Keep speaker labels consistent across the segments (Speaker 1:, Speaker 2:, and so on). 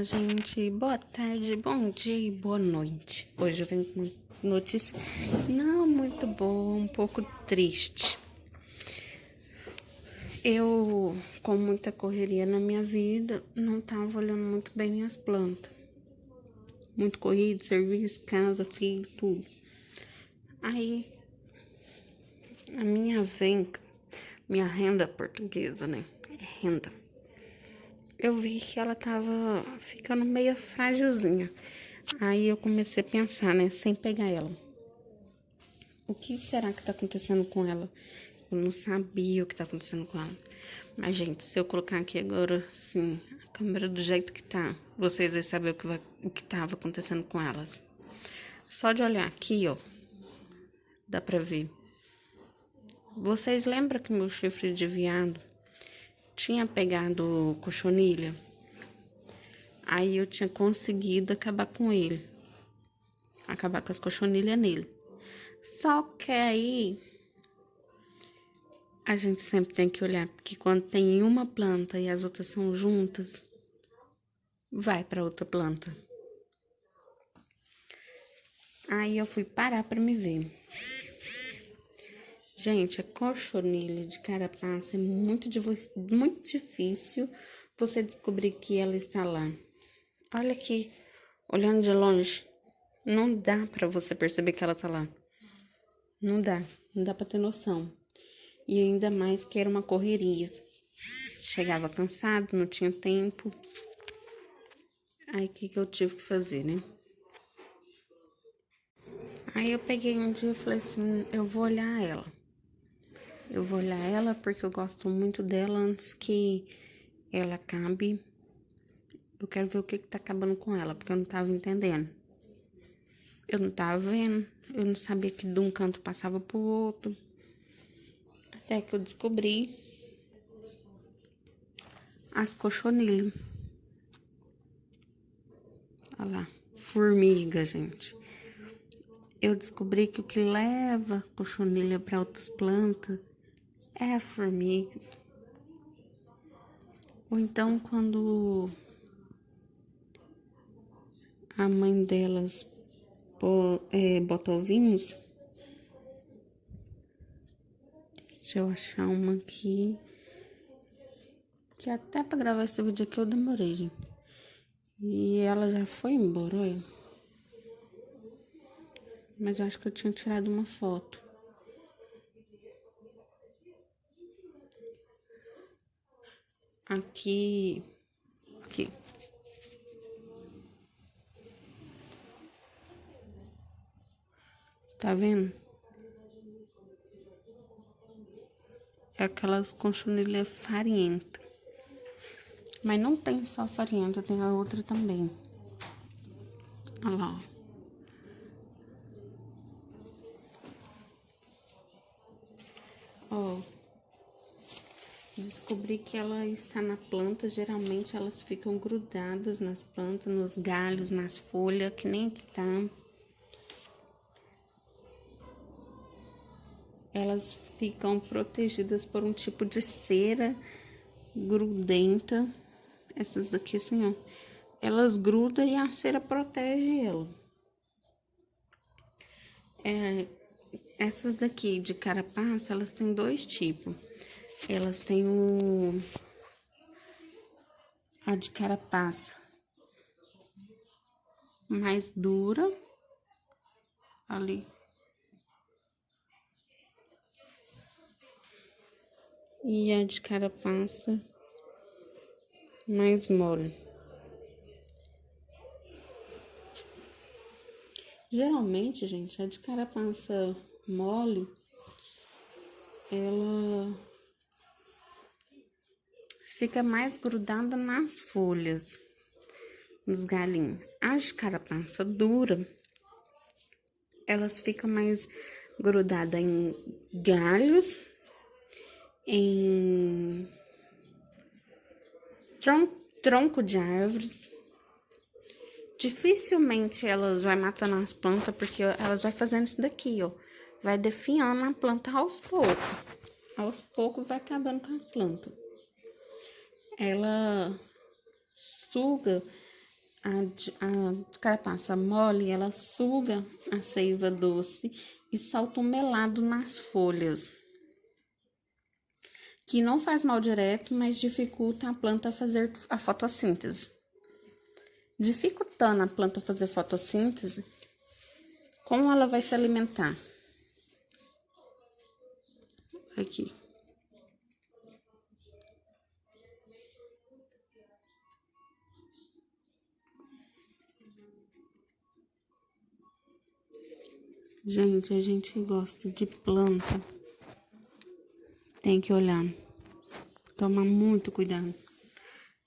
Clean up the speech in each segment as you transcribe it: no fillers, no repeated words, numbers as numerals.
Speaker 1: gente, boa tarde, bom dia e boa noite. Hoje eu venho com notícia não muito boa, um pouco triste. Eu, com muita correria na minha vida, não tava olhando muito bem minhas plantas. Muito corrido, serviço, casa, filho, tudo. Aí, a minha venca, minha renda portuguesa, né? É renda. Eu vi que ela tava ficando meio frágilzinha. Aí eu comecei a pensar, né, sem pegar ela. O que será que tá acontecendo com ela? Eu não sabia o que tá acontecendo com ela. Mas, gente, se eu colocar aqui agora, assim, a câmera do jeito que tá, vocês vão saber o que tava acontecendo com elas. Só de olhar aqui, ó, dá pra ver. Vocês lembram que meu chifre de veado tinha pegado cochonilha? Aí eu tinha conseguido acabar com ele. Acabar com as cochonilhas nele. Só que aí a gente sempre tem que olhar, porque quando tem uma planta e as outras são juntas, vai para outra planta. Aí eu fui parar para me ver. Gente, a cochonilha de carapaça é muito difícil você descobrir que ela está lá. Olha aqui, olhando de longe, não dá para você perceber que ela tá lá. Não dá para ter noção. E ainda mais que era uma correria. Chegava cansado, não tinha tempo. Aí o que eu tive que fazer, né? Aí eu peguei um dia e falei assim, eu vou olhar ela. Eu vou olhar ela porque eu gosto muito dela antes que ela acabe. Eu quero ver o que tá acabando com ela, porque eu não tava entendendo. Eu não tava vendo, eu não sabia que de um canto passava pro outro. Até que eu descobri as cochonilhas. Olha lá, formiga, gente. Eu descobri que o que leva cochonilha para outras plantas é a formiga. Ou então quando a mãe delas bota ovinhos. Deixa eu achar uma aqui. Que até pra gravar esse vídeo aqui eu demorei, gente. E ela já foi embora, olha. Mas eu acho que eu tinha tirado uma foto. Aqui. Aqui. Tá vendo? É aquelas cochonilhas farinhentas. Mas não tem só farinhenta, tem a outra também. Olha lá, ó. Descobri que ela está na planta. Geralmente elas ficam grudadas nas plantas, nos galhos, nas folhas, que nem que tá. Elas ficam protegidas por um tipo de cera grudenta. Essas daqui, assim, ó. Elas grudam e a cera protege ela. Essas daqui de carapaça, elas têm dois tipos. Elas têm a de carapaça mais dura, ali. E a de carapaça mais mole. Geralmente, gente, a de carapaça mole, ela fica mais grudada nas folhas, nos galinhos. As de carapaça dura, elas ficam mais grudadas em galhos, em tronco de árvores. Dificilmente elas vai matando as plantas, porque elas vai fazendo isso daqui, ó. Vai definhando a planta aos poucos. Aos poucos vai acabando com a planta. Ela suga a carapaça mole, ela suga a seiva doce e solta um melado nas folhas, que não faz mal direto, mas dificulta a planta fazer a fotossíntese. Dificultando a planta fazer fotossíntese, como ela vai se alimentar? Aqui. Gente, a gente gosta de planta. Tem que olhar. Tomar muito cuidado.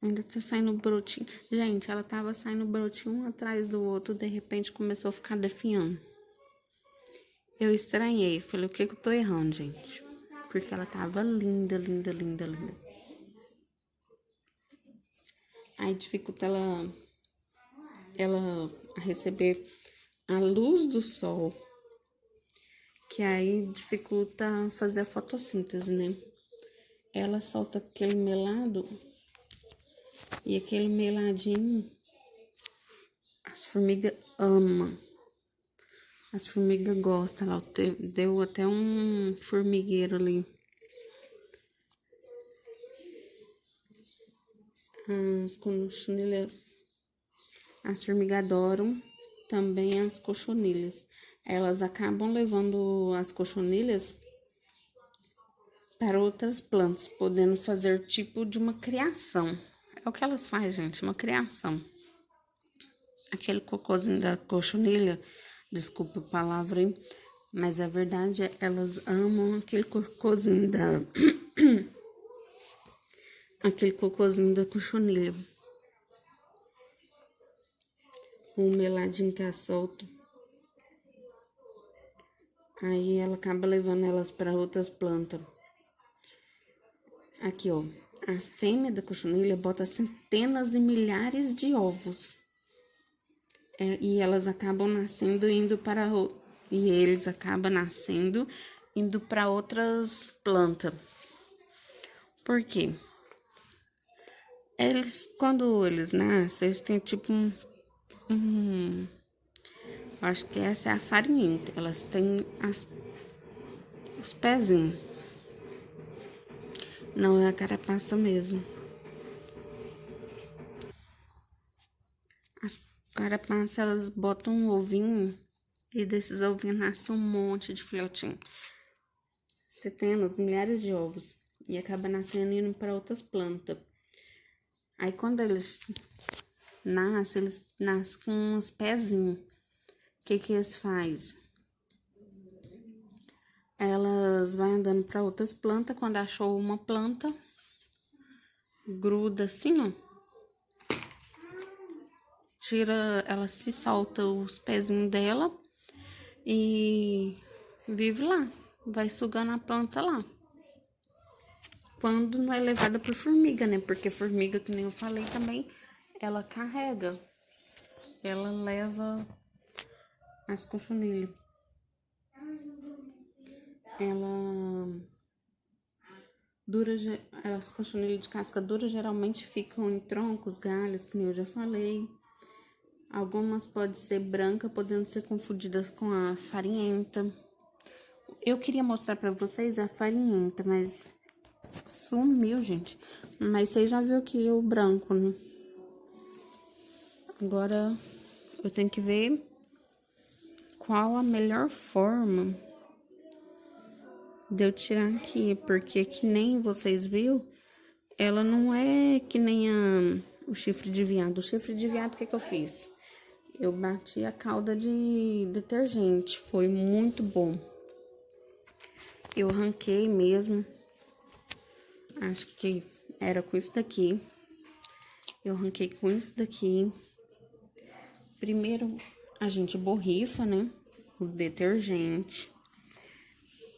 Speaker 1: Ainda tá saindo brotinho. Gente, ela tava saindo brotinho um atrás do outro. De repente começou a ficar definhando. Eu estranhei. Falei, o que que eu tô errando, gente? Porque ela tava linda, linda, linda, linda. Aí dificulta ela receber a luz do sol, que aí dificulta fazer a fotossíntese, né? Ela solta aquele melado e aquele meladinho as formigas amam. As formigas gostam lá. Deu até um formigueiro ali. As cochonilhas, as formigas adoram também as cochonilhas. Elas acabam levando as cochonilhas para outras plantas, podendo fazer tipo de uma criação. É o que elas fazem, gente, uma criação. Aquele cocôzinho da cochonilha, desculpa a palavra, hein? Mas a verdade é elas amam aquele cocôzinho da aquele cocôzinho da cochonilha. O meladinho que é solto. Aí ela acaba levando elas para outras plantas. Aqui, ó. A fêmea da cochonilha bota centenas e milhares de ovos. E elas acabam nascendo indo para e eles acabam nascendo indo para outras plantas. Por quê? Eles, quando eles nascem, eles têm tipo acho que essa é a farinha. Elas têm os pezinhos. Não é a carapaça mesmo. As carapaças, elas botam um ovinho e desses ovinhos nasce um monte de filhotinho. Centenas, milhares de ovos. E acaba nascendo e indo para outras plantas. Aí quando eles nascem com uns pezinhos. O que eles fazem? Elas vão andando para outras plantas. Quando achou uma planta, gruda assim, ó. Ela se solta os pezinhos dela e vive lá. Vai sugando a planta lá. Quando não é levada por formiga, né? Porque formiga, que nem eu falei também, ela carrega. Ela leva as cochonilhas. As cochonilhas de casca dura geralmente ficam em troncos, galhos, que nem eu já falei. Algumas podem ser brancas, podendo ser confundidas com a farinhenta. Eu queria mostrar pra vocês a farinhenta, mas sumiu, gente. Mas vocês já viram que o branco, né? Agora eu tenho que ver qual a melhor forma de eu tirar aqui, porque que nem vocês viram, ela não é que nem o chifre de viado. O chifre de viado, o que eu fiz? Eu bati a calda de detergente, foi muito bom. Eu arranquei mesmo, acho que era com isso daqui. Eu arranquei com isso daqui. Primeiro a gente borrifa, né, o detergente.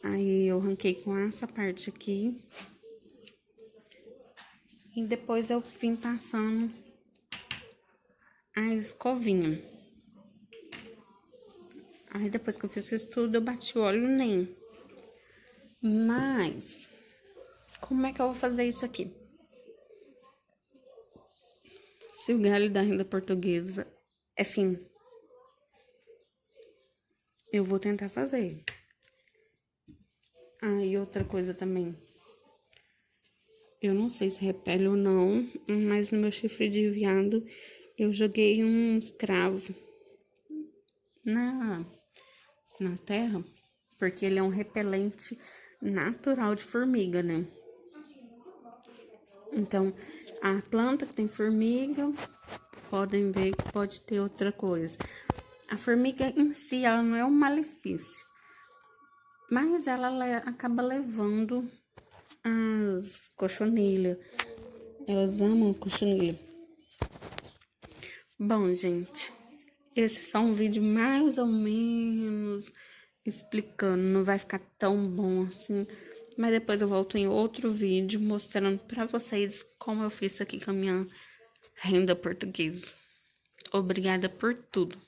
Speaker 1: Aí eu arranquei com essa parte aqui. E depois eu vim passando a escovinha. Aí depois que eu fiz isso tudo, eu bati o óleo nem. Mas, como é que eu vou fazer isso aqui? se o galho da renda portuguesa é fim, eu vou tentar fazer. Ah, e outra coisa também. Eu não sei se repele ou não, mas no meu chifre de viado eu joguei um escravo na terra, porque ele é um repelente natural de formiga, né? Então, a planta que tem formiga, podem ver que pode ter outra coisa. A formiga em si, ela não é um malefício, mas ela acaba levando as cochonilhas. Elas amam cochonilha. Bom, gente, esse é só um vídeo mais ou menos explicando. Não vai ficar tão bom assim, mas depois eu volto em outro vídeo mostrando pra vocês como eu fiz isso aqui com a minha renda portuguesa. Obrigada por tudo.